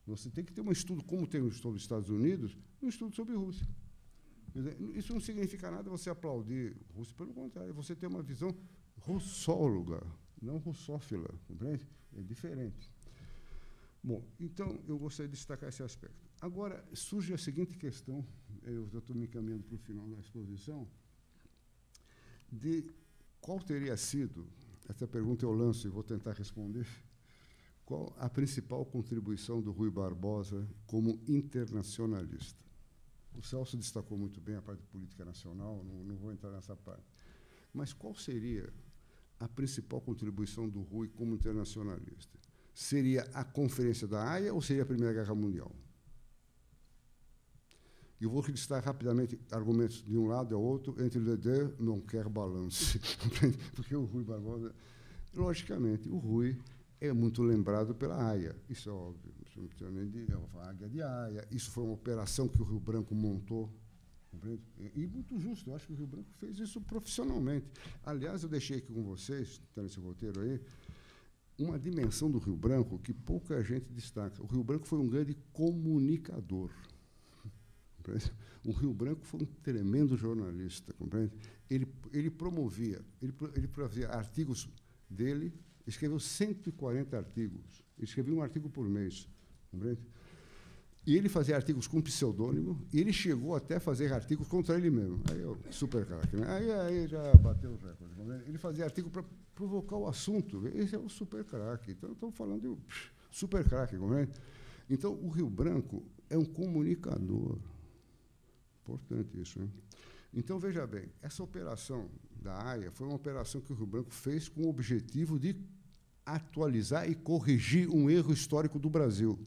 Você tem que ter um estudo, como tem um estudo dos Estados Unidos, um estudo sobre Rússia. Isso não significa nada você aplaudir Rússia, pelo contrário, você tem uma visão russóloga, não russófila, compreende? É diferente. Bom, então, eu gostaria de destacar esse aspecto. Agora, surge a seguinte questão, eu já estou me encaminhando para o final da exposição, de qual teria sido, essa pergunta eu lanço e vou tentar responder, qual a principal contribuição do Rui Barbosa como internacionalista. O Celso destacou muito bem a parte de política nacional, não vou entrar nessa parte. Mas qual seria a principal contribuição do Rui como internacionalista? Seria a Conferência da Haia ou seria a Primeira Guerra Mundial? Eu vou listar rapidamente argumentos de um lado e ao outro, entre les deux, não quer balance. Porque o Rui Barbosa, logicamente, o Rui é muito lembrado pela Haia, isso é óbvio, não precisa nem de a Águia de Haia, isso foi uma operação que o Rio Branco montou, compreende? E muito justo, eu acho que o Rio Branco fez isso profissionalmente. Aliás, eu deixei aqui com vocês, tá nesse roteiro aí, uma dimensão do Rio Branco que pouca gente destaca. O Rio Branco foi um grande comunicador. Compreende? O Rio Branco foi um tremendo jornalista, compreende? Ele promovia, ele fazia artigos dele, escreveu 140 artigos. Ele escrevia um artigo por mês. Compreende? E ele fazia artigos com pseudônimo, e ele chegou até a fazer artigos contra ele mesmo. Aí é o super craque, né? Aí já bateu o recorde. Ele fazia artigo para provocar o assunto. Esse é o super craque. Então, estamos falando de super craque, compreende? Então, o Rio Branco é um comunicador. Importante isso, hein? Então, veja bem, essa operação da Haia foi uma operação que o Rio Branco fez com o objetivo de atualizar e corrigir um erro histórico do Brasil.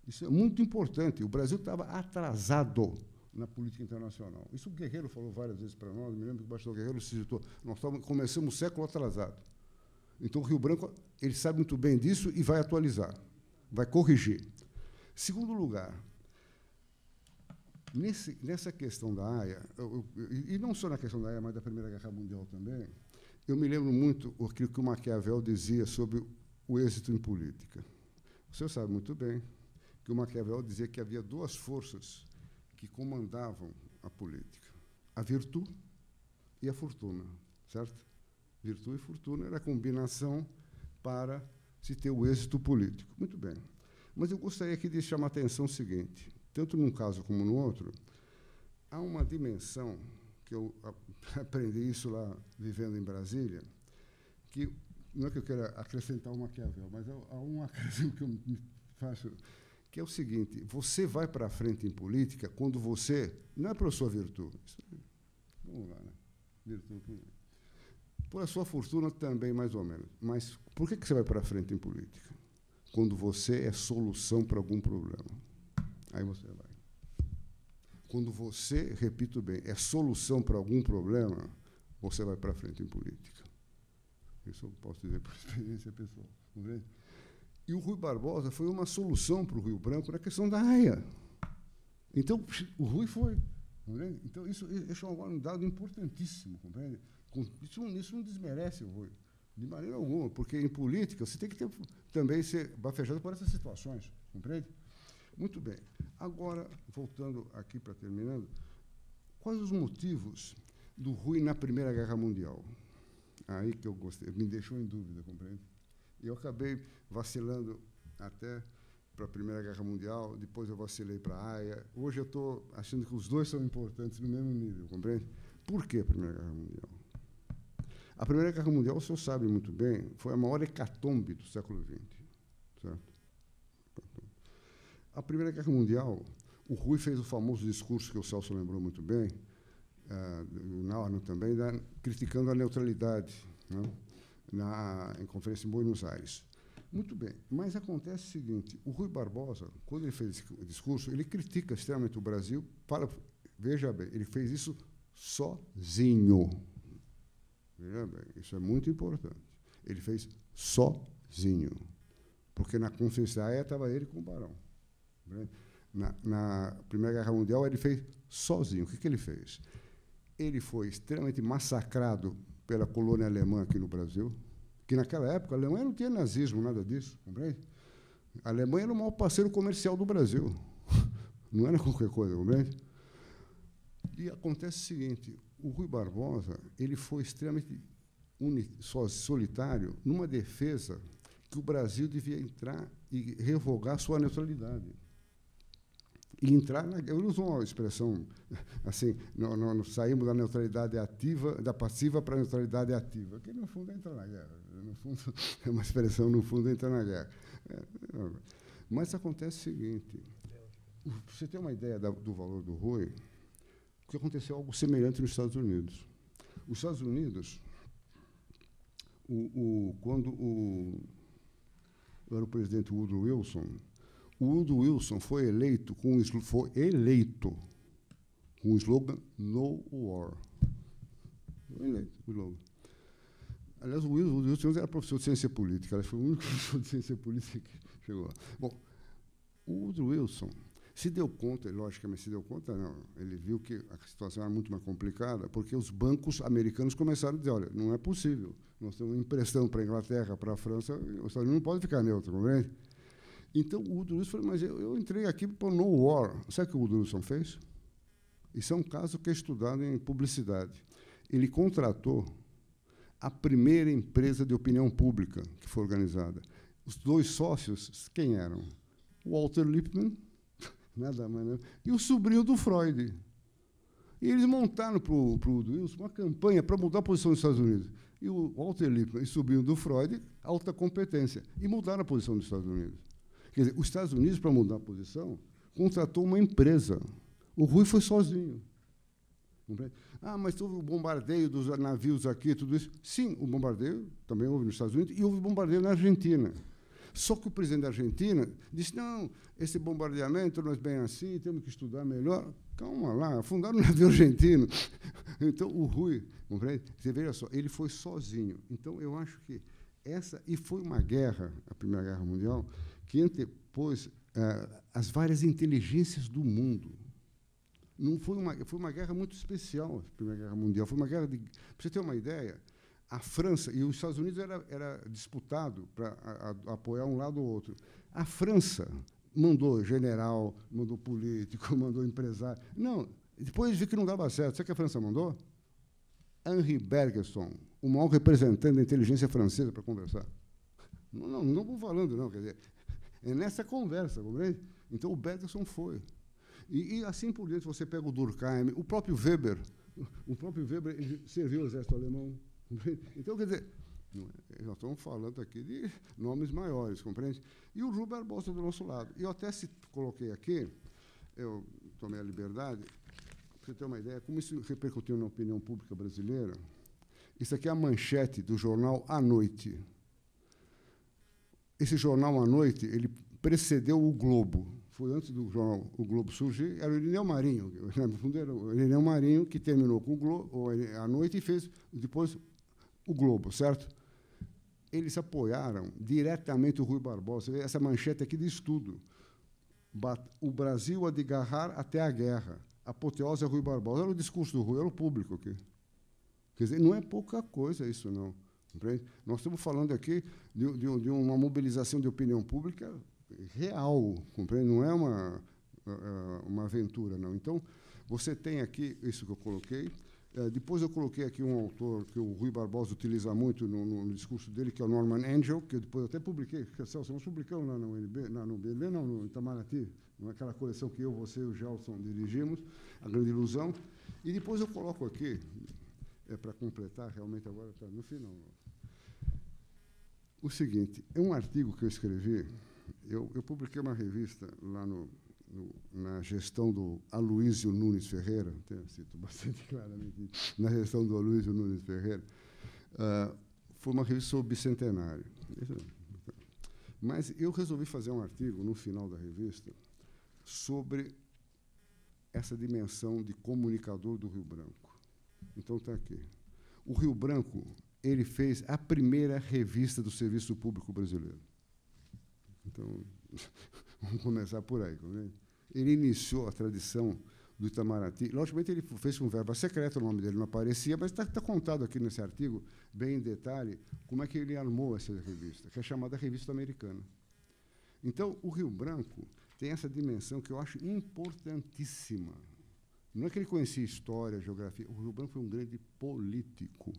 Isso é muito importante. O Brasil estava atrasado na política internacional. Isso o Guerreiro falou várias vezes para nós. Me lembro que o embaixador Guerreiro se citou. Nós começamos o século atrasado. Então, o Rio Branco ele sabe muito bem disso e vai atualizar, vai corrigir. Segundo lugar, nessa questão da Haia, e não só na questão da Haia, mas da Primeira Guerra Mundial também, eu me lembro muito aquilo que o Maquiavel dizia sobre o êxito em política. O senhor sabe muito bem que o Maquiavel dizia que havia duas forças que comandavam a política: a virtude e a fortuna, certo? Virtude e fortuna era a combinação para se ter o êxito político. Muito bem. Mas eu gostaria aqui de chamar a atenção o seguinte, tanto num caso como no outro, há uma dimensão, que eu aprendi isso lá, vivendo em Brasília, que não é que eu queira acrescentar o Maquiavel, mas há uma questão que eu me faço, que é o seguinte, você vai para frente em política quando você, não é por sua virtude, vamos lá, né? Virtude, por a sua fortuna também, mais ou menos, mas por que você vai para frente em política? Quando você é solução para algum problema. Aí você vai. Quando você, repito bem, é solução para algum problema, você vai para frente em política. Isso eu posso dizer por experiência pessoal. E o Rui Barbosa foi uma solução para o Rio Branco na questão da AIA. Então, o Rui foi. Compreende? Então, isso é um dado importantíssimo. Compreende? Isso não desmerece o Rui, de maneira alguma, porque em política você tem que também ser bafejado por essas situações. Compreende? Muito bem. Agora, voltando aqui para terminando, quais os motivos do Rui na Primeira Guerra Mundial? Aí que eu gostei, me deixou em dúvida, compreende? Eu acabei vacilando até para a Primeira Guerra Mundial, depois eu vacilei para a AIA. Hoje eu estou achando que os dois são importantes no mesmo nível, compreende? Por que a Primeira Guerra Mundial? A Primeira Guerra Mundial, o senhor sabe muito bem, foi a maior hecatombe do século XX. Certo? A Primeira Guerra Mundial, o Rui fez o famoso discurso que o Celso lembrou muito bem, o Naorno também, criticando a neutralidade, né, em conferência em Buenos Aires. Muito bem, mas acontece o seguinte, o Rui Barbosa, quando ele fez esse discurso, ele critica extremamente o Brasil, veja bem, ele fez isso sozinho. Veja bem, isso é muito importante. Ele fez sozinho, porque na Conferência da AIA estava ele com o Barão. Na Primeira Guerra Mundial, ele fez sozinho. O que ele fez? Ele foi extremamente massacrado pela colônia alemã aqui no Brasil, que naquela época a Alemanha não tinha nazismo, nada disso, compreende? A Alemanha era o maior parceiro comercial do Brasil, não era qualquer coisa, compreende? E acontece o seguinte, o Rui Barbosa ele foi extremamente solitário numa defesa que o Brasil devia entrar e revogar sua neutralidade. E entrar eu uso uma expressão assim, nós saímos da neutralidade ativa, da passiva para a neutralidade ativa, que no fundo é entrar na guerra. No fundo, é uma expressão, no fundo, é entrar na guerra. Mas acontece o seguinte, você tem uma ideia do valor do Rui, que aconteceu algo semelhante nos Estados Unidos. Os Estados Unidos, quando era o presidente Woodrow Wilson, o Woodrow Wilson foi eleito com o slogan No War. Foi eleito o slogan. Aliás, o Woodrow Wilson era professor de ciência política. Ele foi o único professor de ciência política que chegou lá. Bom, o Woodrow Wilson se deu conta, logicamente se deu conta, não, ele viu que a situação era muito mais complicada, porque os bancos americanos começaram a dizer, olha, não é possível, nós estamos emprestando para a Inglaterra, para a França, os Estados Unidos não podem ficar neutro, compreende? Então, o Woodrow Wilson falou, mas eu entrei aqui para o No War. Sabe o que o Woodrow Wilson fez? Isso é um caso que é estudado em publicidade. Ele contratou a primeira empresa de opinião pública que foi organizada. Os dois sócios, quem eram? Walter Lippmann, nada mais, não, e o sobrinho do Freud. E eles montaram para o Woodrow Wilson uma campanha para mudar a posição dos Estados Unidos. E o Walter Lippmann e o sobrinho do Freud, alta competência, e mudaram a posição dos Estados Unidos. Quer dizer, os Estados Unidos, para mudar a posição, contratou uma empresa. O Rui foi sozinho. Ah, mas houve o bombardeio dos navios aqui, tudo isso. Sim, o bombardeio também houve nos Estados Unidos e houve bombardeio na Argentina. Só que o presidente da Argentina disse, não, esse bombardeamento não é bem assim, temos que estudar melhor. Calma lá, fundaram um navio argentino. Então, o Rui, compreende? Você veja só, ele foi sozinho. Então, eu acho que e foi uma guerra, a Primeira Guerra Mundial, que antepôs as várias inteligências do mundo. Não foi uma guerra muito especial, a Primeira Guerra Mundial. Foi uma guerra para você ter uma ideia, a França e os Estados Unidos era disputado para apoiar um lado ou outro. A França mandou general, mandou político, mandou empresário. Não, depois viu que não dava certo. Sabe o que a França mandou? Henri Bergson, o maior representante da inteligência francesa para conversar. Não estou falando, não, quer dizer, é nessa conversa, compreende? Então, o Bergson foi. E assim por diante, você pega o Durkheim, o próprio Weber ele serviu o exército alemão. Compreende? Então, quer dizer, nós estamos falando aqui de nomes maiores, compreende? E o Rui Barbosa do nosso lado. E eu até coloquei aqui, eu tomei a liberdade, para você ter uma ideia, como isso repercutiu na opinião pública brasileira. Isso aqui é a manchete do jornal À Noite. Esse jornal À Noite, ele precedeu o Globo. Foi antes do jornal O Globo surgir, era o Irineu Marinho. No fundo, era o Irineu Marinho que terminou com o Globo À Noite e fez depois o Globo, certo? Eles apoiaram diretamente o Rui Barbosa. Essa manchete aqui diz tudo. O Brasil a de garrar até a guerra. Apoteose é Rui Barbosa. Era o discurso do Rui, era o público aqui. Quer dizer, não é pouca coisa isso, não. Compreende? Nós estamos falando aqui de uma mobilização de opinião pública real, compreende? Não é uma aventura, não. Então, você tem aqui isso que eu coloquei. Depois eu coloquei aqui um autor que o Rui Barbosa utiliza muito no discurso dele, que é o Norman Angell, que eu depois até publiquei. Celso, nós publicamos lá no UNB, no BNB, não, no Itamaraty, naquela coleção que eu, você e o Gelson dirigimos, A Grande Ilusão. E depois eu coloco aqui, para completar, realmente agora está no final. O seguinte, é um artigo que eu escrevi, eu publiquei uma revista lá na gestão do Aloysio Nunes Ferreira, cito bastante claramente, na gestão do Aloysio Nunes Ferreira, foi uma revista sobre o bicentenário. Mas eu resolvi fazer um artigo, no final da revista, sobre essa dimensão de comunicador do Rio Branco. Então, está aqui. O Rio Branco, ele fez a primeira revista do Serviço Público Brasileiro. Então, vamos começar por aí. Ele iniciou a tradição do Itamaraty. Logicamente, ele fez com verba secreta, o nome dele não aparecia, mas está contado aqui nesse artigo, bem em detalhe, como é que ele armou essa revista, que é chamada Revista Americana. Então, o Rio Branco tem essa dimensão que eu acho importantíssima. Não é que ele conhecia história, geografia. O Rio Branco foi um grande político.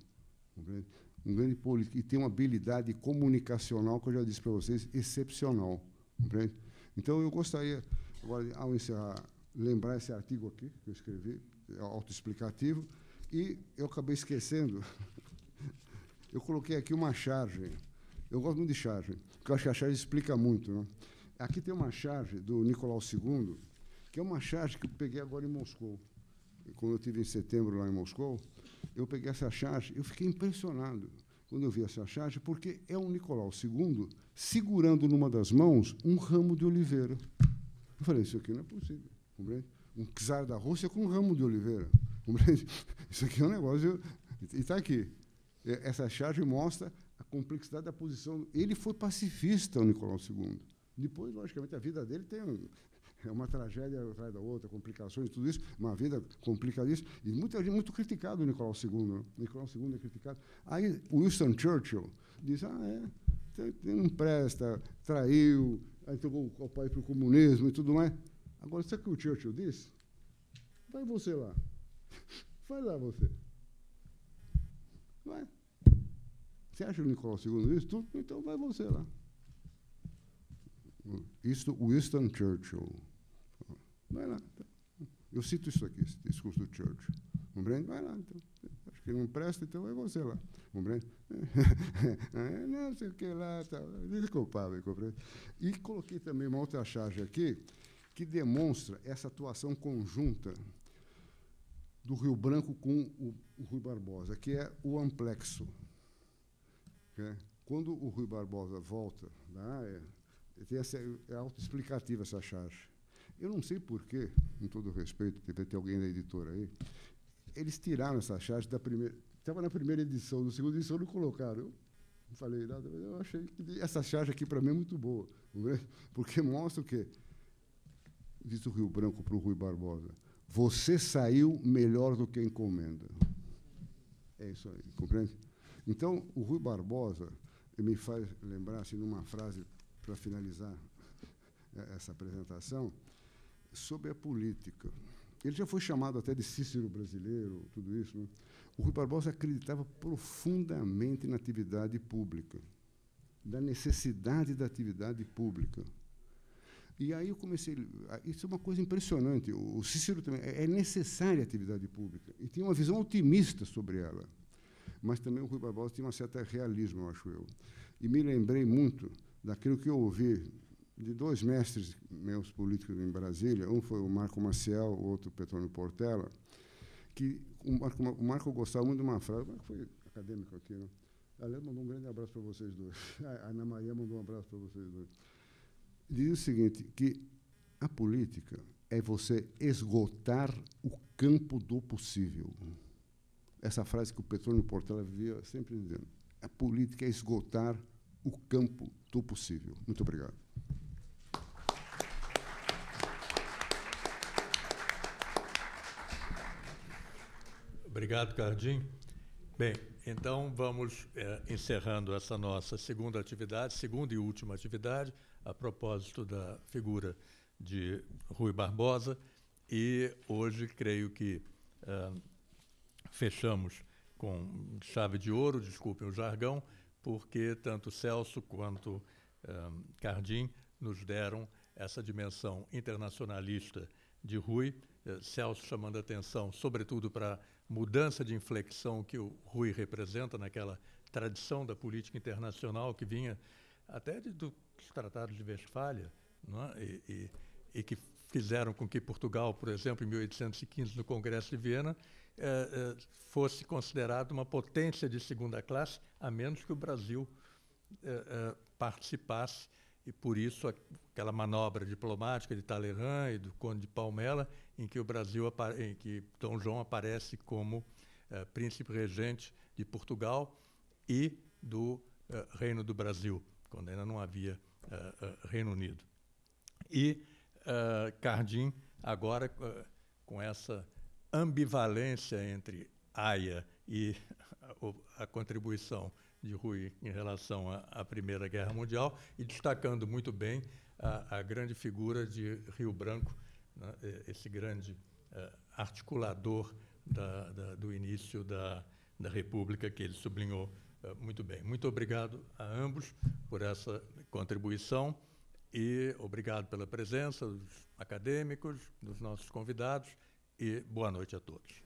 Um grande político. E tem uma habilidade comunicacional, que eu já disse para vocês, excepcional. Compreende? Então, eu gostaria, agora, ao encerrar, lembrar esse artigo aqui, que eu escrevi, autoexplicativo, e eu acabei esquecendo. Eu coloquei aqui uma charge. Eu gosto muito de charge, porque eu acho que a charge explica muito. Né? Aqui tem uma charge do Nicolau II, que é uma charge que eu peguei agora em Moscou. Quando eu estive em setembro lá em Moscou, eu peguei essa charge, eu fiquei impressionado quando eu vi essa charge, porque é um Nicolau II segurando numa das mãos um ramo de oliveira. Eu falei, isso aqui não é possível. Compreende? Um czar da Rússia com um ramo de oliveira. Compreende? Isso aqui é um negócio... E está aqui. Essa charge mostra a complexidade da posição. Ele foi pacifista, o Nicolau II. Depois, logicamente, a vida dele tem uma tragédia atrás da outra, complicações, tudo isso, uma vida complicadíssima. E muita gente muito criticado o Nicolau II. Né? Nicolau II é criticado. Aí, Winston Churchill diz, não presta, traiu, aí entregou o país para o comunismo e tudo mais. Agora, sabe o que o Churchill disse? Vai você lá. Vai lá você. Vai. Você acha o Nicolau II isso tudo? Então vai você lá. Winston Churchill. Vai lá. Eu cito isso aqui, esse discurso do Churchill. Compreende? Vai lá, então. Acho que não presta, então vai você lá. Compreende? Não sei o que lá. Tá. Desculpável, compreende? E coloquei também uma outra charge aqui, que demonstra essa atuação conjunta do Rio Branco com o Rui Barbosa, que é o amplexo. Quando o Rui Barbosa volta da área, é autoexplicativa essa charge. Eu não sei porquê, com todo respeito, deve ter alguém da editora aí, eles tiraram essa charge da primeira... Estava na primeira edição, na segunda edição não colocaram. Eu não falei nada, mas eu achei que essa charge aqui, para mim, é muito boa, porque mostra o quê? Diz o Rio Branco para o Rui Barbosa. Você saiu melhor do que a encomenda. É isso aí, compreende? Então, o Rui Barbosa me faz lembrar, assim, numa frase, para finalizar essa apresentação, sobre a política. Ele já foi chamado até de Cícero brasileiro, tudo isso. Né? O Rui Barbosa acreditava profundamente na atividade pública. da necessidade da atividade pública. E aí eu comecei... Isso é uma coisa impressionante. O Cícero também... É necessária a atividade pública. E tinha uma visão otimista sobre ela. Mas também o Rui Barbosa tinha um certo realismo, eu acho eu. E me lembrei muito daquilo que eu ouvi de dois mestres meus políticos em Brasília. Um foi o Marco Maciel, o outro o Petrônio Portela, que o Marco gostava muito de uma frase, mas foi acadêmico aqui, né? Aliás, mandou um grande abraço para vocês dois. A Ana Maria mandou um abraço para vocês dois. Diz o seguinte, que a política é você esgotar o campo do possível. Essa frase que o Petrônio Portela vivia sempre dizendo. A política é esgotar o campo do possível. Muito obrigado. Obrigado, Cardim. Bem, então vamos encerrando essa nossa segunda e última atividade, a propósito da figura de Rui Barbosa, e hoje creio que fechamos com chave de ouro, desculpem o jargão, porque tanto Celso quanto Cardim nos deram essa dimensão internacionalista de Rui, Celso chamando a atenção, sobretudo, para a mudança de inflexão que o Rui representa naquela tradição da política internacional que vinha até dos tratados de Westfália, não é? E que fizeram com que Portugal, por exemplo, em 1815, no Congresso de Viena, fosse considerado uma potência de segunda classe, a menos que o Brasil participasse, e por isso aquela manobra diplomática de Talleyrand e do Conde de Palmela, em que em que Dom João aparece como príncipe regente de Portugal e do Reino do Brasil, quando ainda não havia Reino Unido. E Cardim, agora, com essa ambivalência entre Haia e a contribuição de Rui em relação à Primeira Guerra Mundial, e destacando muito bem a grande figura de Rio Branco, né, esse grande articulador do início da República, que ele sublinhou muito bem. Muito obrigado a ambos por essa contribuição e obrigado pela presença dos acadêmicos, dos nossos convidados, e boa noite a todos.